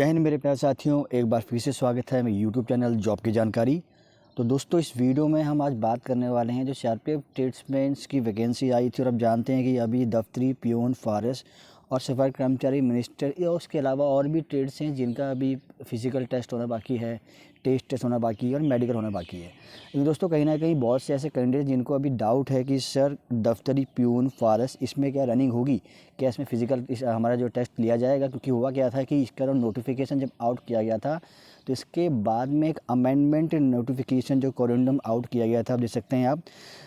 जय हिंद मेरे प्यारे साथियों, एक बार फिर से स्वागत है मेरे यूट्यूब चैनल जॉब की जानकारी। तो दोस्तों, इस वीडियो में हम आज बात करने वाले हैं जो सीआरपीएफ ट्रेड्समैन्स की वैकेंसी आई थी और आप जानते हैं कि अभी दफ्तरी, पियून, फॉरेस्ट और सफाई कर्मचारी, मिनिस्टर या उसके अलावा और भी ट्रेड्स हैं जिनका अभी फिजिकल टेस्ट होना बाकी है, टेस्ट होना बाकी है और मेडिकल होना बाकी है। लेकिन दोस्तों, कहीं ना कहीं बहुत से ऐसे कैंडिडेट जिनको अभी डाउट है कि सर दफ्तरी, पियून, फॉरेस्ट इसमें क्या रनिंग होगी, क्या इसमें फिजिकल हमारा जो टेस्ट लिया जाएगा। क्योंकि हुआ क्या था कि इसका नोटिफिकेशन जब आउट किया गया था तो इसके बाद में एक अमेंडमेंट नोटिफिकेशन जो कोरेंडम आउट किया गया था, आप देख सकते हैं आप।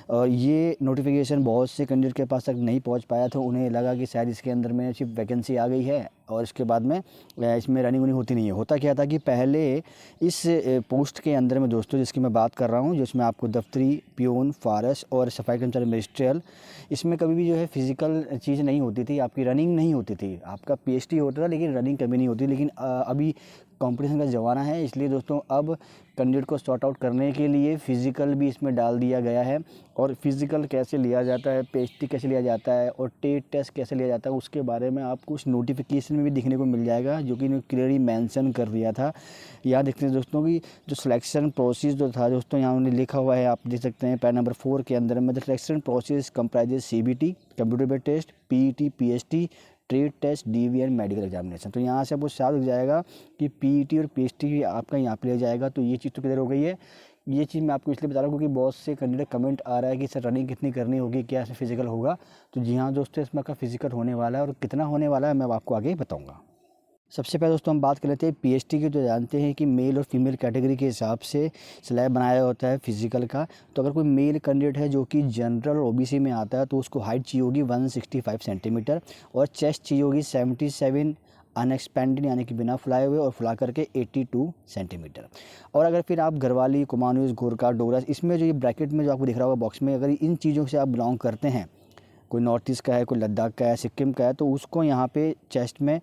और ये नोटिफिकेशन बहुत से कैंडिडेट के पास तक नहीं पहुंच पाया था। उन्हें लगा कि शायद इसके अंदर में सिर्फ वैकेंसी आ गई है और इसके बाद में इसमें रनिंग वनिंग होती नहीं है। होता क्या था कि पहले इस पोस्ट के अंदर में दोस्तों जिसकी मैं बात कर रहा हूँ, जिसमें आपको दफ्तरी, पियून, फॉरेस्ट और सफाई कर्मचारी, मिनिस्ट्रियल, इसमें कभी भी जो है फिजिकल चीज़ नहीं होती थी, आपकी रनिंग नहीं होती थी। आपका पीएचडी होता था लेकिन रनिंग कभी नहीं होती। लेकिन अभी कंपटीशन का ज़माना है, इसलिए दोस्तों अब कैंडिडेट को सॉर्ट आउट करने के लिए फ़िज़िकल भी इसमें डाल दिया गया है। और फिज़िकल कैसे लिया जाता है, पीएचडी कैसे लिया जाता है और टेट टेस्ट कैसे लिया जाता है, उसके बारे में आपको उस नोटिफिकेशन में भी दिखने को मिल जाएगा, जो कि क्लियरली मेंशन कर दिया था। यहाँ देखते हैं दोस्तों कि जो सिलेक्शन प्रोसेस जो था दोस्तों, यहाँ उन्होंने लिखा हुआ है, आप देख सकते हैं पैरा नंबर 4 के अंदर में, the selection process comprises CBT, computer based test, PET, PhD, trade test, DV and medical examination. तो यहाँ से आपको साफ दिख जाएगा कि पीईटी और पीएचडी आपका यहाँ पे लिया जाएगा। तो ये चीज़ तो क्लियर हो गई है। ये चीज़ मैं आपको इसलिए बता रहा हूँ क्योंकि बहुत से कैंडिडेट कमेंट आ रहा है कि सर रनिंग कितनी करनी होगी, क्या इसमें फिजिकल होगा। तो जी हाँ दोस्तों, इसमें का फिजिकल होने वाला है और कितना होने वाला है मैं आपको आगे बताऊँगा। सबसे पहले दोस्तों हम बात कर लेते हैं पीएचडी की। तो जानते हैं कि मेल और फीमेल कैटेगरी के हिसाब से स्लैब बनाया होता है फिजिकल का। तो अगर कोई मेल कैंडिडेट है जो कि जनरल और ओबीसी में आता है तो उसको हाइट चाहिए होगी 165 सेंटीमीटर और चेस्ट चाहिए होगी 77 अनएक्सपेंडेड यानी कि बिना फुलाए हुए और फुला करके 82 सेंटीमीटर। और अगर फिर आप घरवाली, कुमाऊनी, गोरखा, डोगरा, इसमें जो ये ब्रैकेट में जो आपको दिख रहा होगा बॉक्स में, अगर इन चीज़ों से आप बिलोंग करते हैं, कोई नॉर्थ ईस्ट का है, कोई लद्दाख का है, सिक्किम का है, तो उसको यहाँ पे चेस्ट में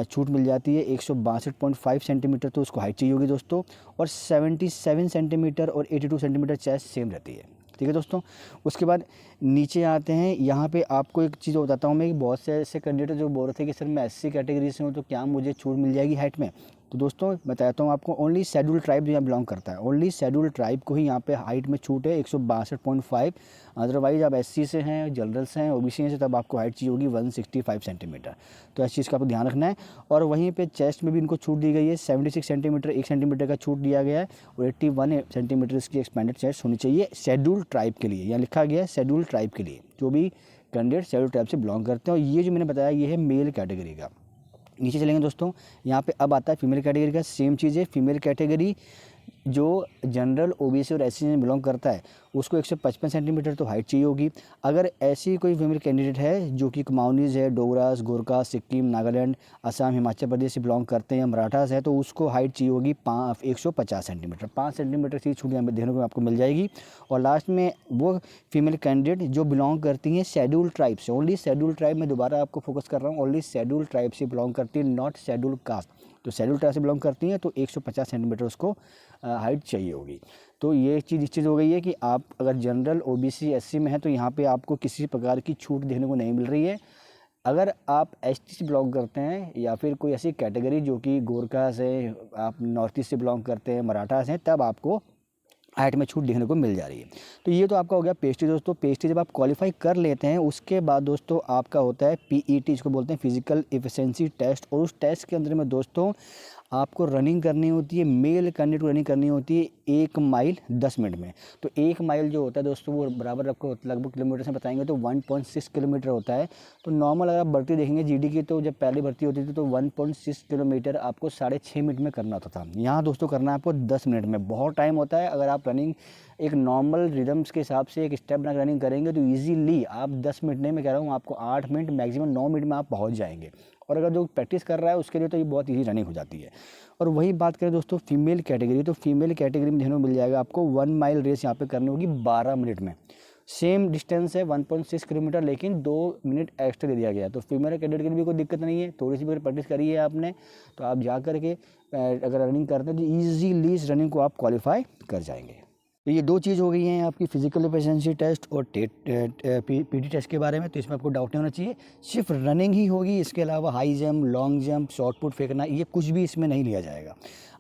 छूट मिल जाती है 162.5 सेंटीमीटर। तो उसको हाइट चाहिए होगी दोस्तों। और 77 सेंटीमीटर और 82 सेंटीमीटर चेस्ट सेम रहती है। ठीक है दोस्तों। उसके बाद नीचे आते हैं, यहाँ पे आपको एक चीज़ बताता हूँ मैं कि बहुत से ऐसे कैंडिडेट जो बोल रहे थे कि सर मैं एससी कैटेगरी से हूँ तो क्या मुझे छूट मिल जाएगी हाइट में। तो दोस्तों बताता हूँ आपको, ओनली शेड्यूल ट्राइब जो यहाँ बिलोंग करता है, ओनली शेड्यूल ट्राइब को ही यहाँ पे हाइट में छूट है 162.5। अदरवाइज आप एससी से हैं, जनरल से हैं, ओबीसी से, तब आपको हाइट चाहिए होगी 165 सेंटीमीटर। तो इस चीज़ का आपको ध्यान रखना है। और वहीं पे चेस्ट में भी इनको छूट दी गई है 76 सेंटीमीटर, 1 सेंटीमीटर का छूट दिया गया है और 81 सेंटीमीटर इसकी एक्सपेंडेड चेस्ट होनी चाहिए शेड्यूल ट्राइब के लिए। यहाँ लिखा गया है शेड्यूल ट्राइब के लिए, जो भी कैंडिडेट शेड्यूल ट्राइब से बिलोंग करते हैं। और ये जो मैंने बताया ये है मेल कैटेगरी का। नीचे चलेंगे दोस्तों, यहाँ पे अब आता है फीमेल कैटेगरी का। सेम चीज़ है, फीमेल कैटेगरी जो जनरल, ओबीसी और एससी में बिलोंग करता है उसको 155 सेंटीमीटर तो हाइट चाहिए होगी। अगर ऐसी कोई फीमेल कैंडिडेट है जो कि कुमाऊनीज है, डोगरास, गोरखा, सिक्किम, नागालैंड, असम, हिमाचल प्रदेश से बिलोंग करते हैं या मराठास है, तो उसको हाइट चाहिए होगी 150 सेंटीमीटर। 5 सेंटीमीटर की छूट देखने को आपको मिल जाएगी। और लास्ट में वो फीमेल कैंडिडेट जो बिलोंग करती हैं शेड्यूल ट्राइब से, ओनली शेड्यूल ट्राइब, मैं दोबारा आपको फोकस कर रहा हूँ, ओनली शेड्यूल ट्राइब से बिलोंग करती है, नॉट शेड्यूल कास्ट। तो शेड्यूल ट्राइब से बिलोंग करती हैं तो 150 सेंटीमीटर उसको हाइट चाहिए होगी। तो ये चीज़ इस चीज़ हो गई है कि आप अगर जनरल, ओबीसी, एससी में हैं तो यहाँ पे आपको किसी प्रकार की छूट देखने को नहीं मिल रही है। अगर आप एसटी से बिलोंग करते हैं या फिर कोई ऐसी कैटेगरी जो कि गोरखा से, आप नॉर्थ ईस्ट से बिलोंग करते हैं, मराठा से, तब आपको हाइट में छूट देखने को मिल जा रही है। तो ये तो आपका हो गया पेस्टी दोस्तों। पेस्टी जब आप क्वालिफाई कर लेते हैं उसके बाद दोस्तों आपका होता है पीईटी, इसको बोलते हैं फिजिकल एफिशिएंसी टेस्ट। और उस टेस्ट के अंदर में दोस्तों आपको रनिंग करनी होती है, मेल कैंडिडेट को रनिंग करनी होती है 1 माइल 10 मिनट में। तो 1 माइल जो होता है दोस्तों वो बराबर आपको लगभग किलोमीटर से बताएंगे तो 1.6 किलोमीटर होता है। तो नॉर्मल अगर आप भर्ती देखेंगे जीडी की, तो जब पहली भर्ती होती थी तो 1.6 किलोमीटर आपको 6.5 मिनट में करना होता था। यहाँ दोस्तों करना है आपको 10 मिनट में। बहुत टाइम होता है। अगर आप रनिंग एक नॉर्मल रिदम्स के हिसाब से एक स्टेप बना रनिंग करेंगे तो ईजीली आप 10 मिनट नहीं, मैं कह रहा हूँ आपको 8 मिनट, मैक्सिमम 9 मिनट में आप पहुँच जाएंगे। और अगर जो प्रैक्टिस कर रहा है उसके लिए तो ये बहुत ईजी रनिंग हो जाती है। और वही बात करें दोस्तों फीमेल कैटेगरी, तो फीमेल कैटेगरी में देखने को मिल जाएगा आपको 1 माइल रेस यहाँ पे करनी होगी 12 मिनट में। सेम डिस्टेंस है 1.6 किलोमीटर, लेकिन 2 मिनट एक्स्ट्रा दे दिया गया है। तो फीमेल कैटेगरी के लिए भी कोई दिक्कत नहीं है, थोड़ी सी भी प्रैक्टिस करी है आपने तो आप जा करके अगर रनिंग करते हैं तो ईजीली इस रनिंग को आप क्वालिफाई कर जाएंगे। तो ये 2 चीज़ हो गई हैं आपकी फिजिकल एफिशिएंसी टेस्ट और पीटी टेस्ट के बारे में, तो इसमें आपको डाउट नहीं होना चाहिए। सिर्फ रनिंग ही होगी, इसके अलावा high jump, long jump, shot put फेंकना, ये कुछ भी इसमें नहीं लिया जाएगा।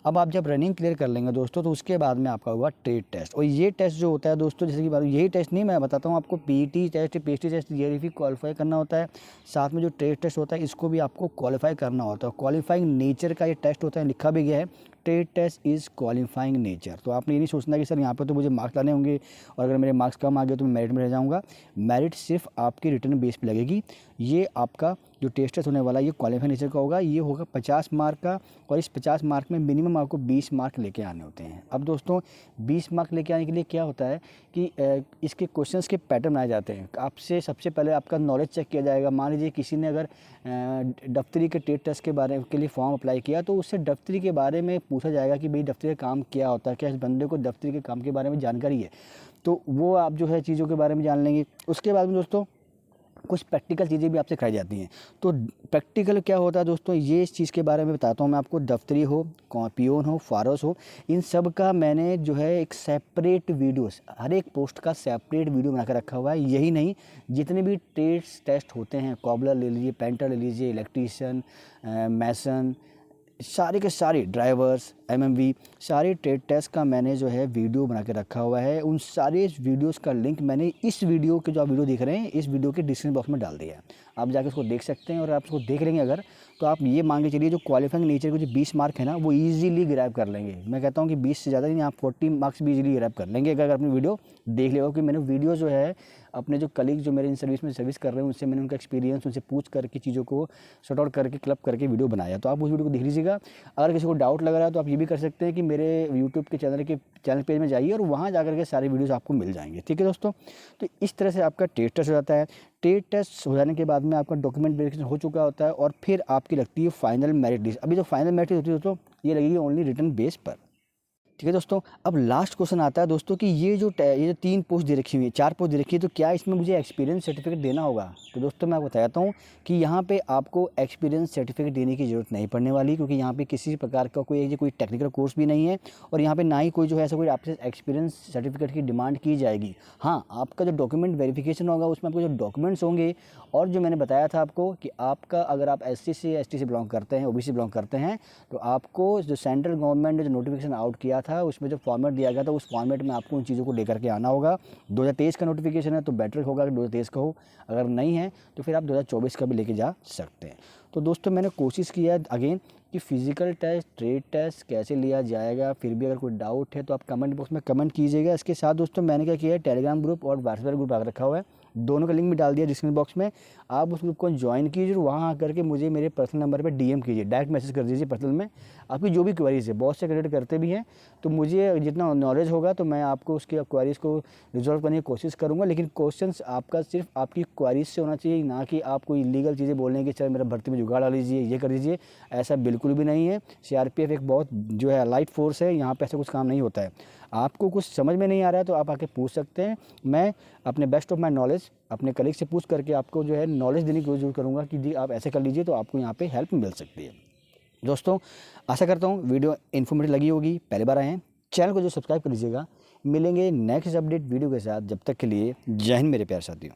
अब आप जब रनिंग क्लियर कर लेंगे दोस्तों, तो उसके बाद में आपका होगा ट्रेड टेस्ट। और ये टेस्ट जो होता है दोस्तों, जैसे कि बात, यही टेस्ट नहीं मैं बताता हूँ आपको, पीटी टेस्ट, पीएचटी टेस्ट, ये भी क्वालिफाई करना होता है। साथ में जो ट्रेड टेस्ट होता है, इसको भी आपको क्वालिफाई करना होता है। क्वालिफाइंग नेचर का ये टेस्ट होता है, लिखा भी गया है, trade test is qualifying nature. तो आपने ये नहीं सोचना कि सर यहाँ पर तो मुझे मार्क्स लाने होंगे और अगर मेरे मार्क्स कम आ गए तो मैं मेरिट में रह जाऊँगा। मेरिट सिर्फ आपकी रिटर्न बेस पे लगेगी। ये आपका जो टेस्ट टेस्ट होने वाला है, ये क्वालिफाइंग नेचर का होगा। ये होगा 50 मार्क का, और इस 50 मार्क में मिनिमम आपको 20 मार्क लेके आने होते हैं। अब दोस्तों 20 मार्क लेके आने के लिए क्या होता है कि इसके क्वेश्चंस के पैटर्न बनाए जाते हैं। आपसे सबसे पहले आपका नॉलेज चेक किया जाएगा। मान लीजिए किसी ने अगर दफ्तरी के ट्रेड टेस्ट के लिए फॉर्म अप्लाई किया, तो उससे दफ्तरी के बारे में पूछा जाएगा कि भाई दफ्तरी का काम क्या होता है, क्या इस बंदे को दफ्तरी के काम के बारे में जानकारी है। तो वो आप जो है चीज़ों के बारे में जान लेंगे। उसके बाद में दोस्तों कुछ प्रैक्टिकल चीज़ें भी आपसे कराई जाती हैं। तो प्रैक्टिकल क्या होता है दोस्तों, ये इस चीज़ के बारे में बताता हूँ मैं आपको। दफ्तरी हो, पियोन हो, फारस हो, इन सब का मैंने जो है एक सेपरेट वीडियोस, हर एक पोस्ट का सेपरेट वीडियो बना कर रखा हुआ है। यही नहीं, जितने भी ट्रेड्स टेस्ट होते हैं, कॉबलर ले लीजिए, पेंटर ले लीजिए, इलेक्ट्रीशियन, मैसन, सारे के सारे ड्राइवर्स, एमएमवी, सारे ट्रेड टेस्ट का मैंने जो है वीडियो बना के रखा हुआ है। उन सारे वीडियोस का लिंक मैंने इस वीडियो के, जो आप वीडियो देख रहे हैं, इस वीडियो के डिस्क्रिप्शन बॉक्स में डाल दिया है। आप जाकर उसको देख सकते हैं, और आप उसको देख लेंगे अगर, तो आप ये मान के चलिए जो क्वालिफाइंग नेचर के जो 20 मार्क है ना, वो ईजिली ग्रैब कर लेंगे। मैं कहता हूँ कि 20 से ज़्यादा नहीं, आप 40 मार्क्स भी ईजिली ग्रैब कर लेंगे अगर अपनी वीडियो देख लेगा। कि मैंने वीडियो जो है अपने जो कलीग जो मेरे इन सर्विस में सर्विस कर रहे हैं, उनसे मैंने उनका एक्सपीरियंस, उनसे पूछ करके चीज़ों को सॉर्ट आउट करके क्लब करके वीडियो बनाया। तो आप उस वीडियो को देख लीजिएगा। अगर किसी को डाउट लग रहा है तो आप ये भी कर सकते हैं कि मेरे यूट्यूब के चैनल पेज में जाइए और वहाँ जाकर के सारे वीडियोस आपको मिल जाएंगे। ठीक है दोस्तों, तो इस तरह से आपका ट्रेड टेस्ट हो जाता है। ट्रेड टेस्ट हो जाने के बाद में आपका डॉक्यूमेंट वेरिफिकेशन हो चुका होता है, और फिर आपकी लगती है फाइनल मेरिट लिस्ट। अभी जो फाइनल मेरिट होती है दोस्तों, ये लगेगी ओनली रिटन बेस पर। ठीक है दोस्तों, अब लास्ट क्वेश्चन आता है दोस्तों कि ये जो 3 पोस्ट दे रखी हुई है, 4 पोस्ट दे रखी है, तो क्या इसमें मुझे एक्सपीरियंस सर्टिफिकेट देना होगा? तो दोस्तों मैं आपको बताता हूँ कि यहाँ पे आपको एक्सपीरियंस सर्टिफिकेट देने की ज़रूरत नहीं पड़ने वाली, क्योंकि यहाँ पे किसी प्रकार का कोई टेक्निकल कोर्स भी नहीं है, और यहाँ पे ना ही कोई जो है ऐसा कोई आपसे एक्सपीरियंस सर्टिफिकेट की डिमांड की जाएगी। हाँ, आपका जो डॉक्यूमेंट वेरिफिकेशन होगा, उसमें आपको जो डॉक्यूमेंट्स होंगे, और जो मैंने बताया था आपको कि आपका अगर आप SC से ST से बिलोंग करते हैं, OBC बिलोंग करते हैं, तो आपको जो सेंट्रल गवर्नमेंट ने जो नोटिफिकेशन आउट किया था, उसमें जो फॉर्मेट दिया गया था, उस फॉर्मेट में आपको उन चीज़ों को लेकर के आना होगा। 2023 का नोटिफिकेशन है तो बेटर होगा कि 2023 का हो, अगर नहीं है तो फिर आप 2024 का भी लेके जा सकते हैं। तो दोस्तों मैंने कोशिश किया है अगेन कि फिजिकल टेस्ट, ट्रेड टेस्ट कैसे लिया जाएगा। फिर भी अगर कोई डाउट है तो आप कमेंट बॉक्स में कमेंट कीजिएगा। इसके साथ दोस्तों मैंने क्या किया है, टेलीग्राम ग्रुप और व्हाट्सएप ग्रुप रखा हुआ है, दोनों का लिंक भी डाल दिया डिस्क्रिप्शन बॉक्स में। आप उस ग्रुप को ज्वाइन कीजिए, वहाँ आकर के मुझे मेरे पर्सनल नंबर पर DM कीजिए, डायरेक्ट मैसेज कर दीजिए पर्सनल में, आपकी जो भी क्वेरीज है। बहुत से क्रिएट करते भी हैं, तो मुझे जितना नॉलेज होगा तो मैं आपको उसकी क्वेरीज को रिजॉल्व करने की कोशिश करूँगा। लेकिन क्वेश्चंस आपका सिर्फ आपकी क्वेरीज से होना चाहिए, ना कि आप कोई इलीगल चीज़ें बोलने की, चल मेरा भर्ती में जुगाड़ डाल लीजिए, ये कर दीजिए, ऐसा बिल्कुल भी नहीं है। CRPF एक बहुत जो है लाइट फोर्स है, यहाँ पे ऐसा कुछ काम नहीं होता है। आपको कुछ समझ में नहीं आ रहा है तो आप आके पूछ सकते हैं। मैं अपने बेस्ट ऑफ माई नॉलेज अपने कलीग से पूछ करके आपको जो है नॉलेज देने की कोशिश करूँगा कि जी आप ऐसे कर लीजिए, तो आपको यहाँ पे हेल्प मिल सकती है। दोस्तों आशा करता हूँ वीडियो इन्फॉर्मेटिव लगी होगी। पहली बार आए हैं, चैनल को जो सब्सक्राइब कर लीजिएगा। मिलेंगे नेक्स्ट अपडेट वीडियो के साथ, जब तक के लिए जय हिंद मेरे प्यारे साथियों।